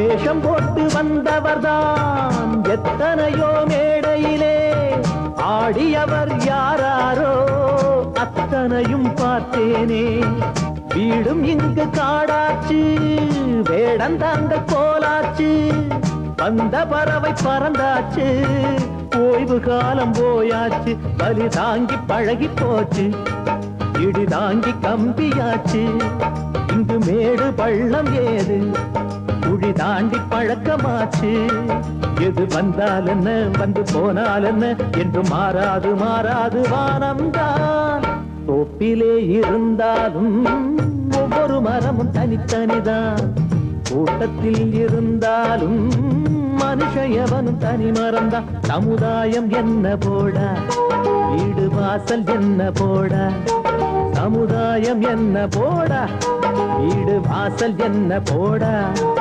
வேஷம் போட்டு வந்தவர்தான் எத்தனையோ மேடையிலே ஆடியவர் யாராரோ அத்தனையும் பார்த்தேனே. வீடும் இங்கு காடாச்சு, வேடந்தாங்க கோலாச்சு, வந்த பறவை பறந்தாச்சு, ஓய்வு காலம் போயாச்சு. பலி தாங்கி பழகி போச்சு, இடி தாங்கி கம்பியாச்சு. இங்கு மேடு பள்ளம் ஏது, குழி தாண்டி பழக்கமாச்சு. எது வந்தால் என்ன வந்து போனால் என்ன என்று மாறாது மாறாது வானம்தான். தோப்பிலே இருந்தாலும் ஒவ்வொரு மரமும் தனித்தனிதான், கூட்டத்தில் இருந்தாலும் மனுஷன் எவனும் தனி மரம்தான். சமுதாயம் என்ன போடா, வீடு வாசல் என்ன போடா, சமுதாயம் என்ன போடா, வீடு வாசல் என்ன போடா.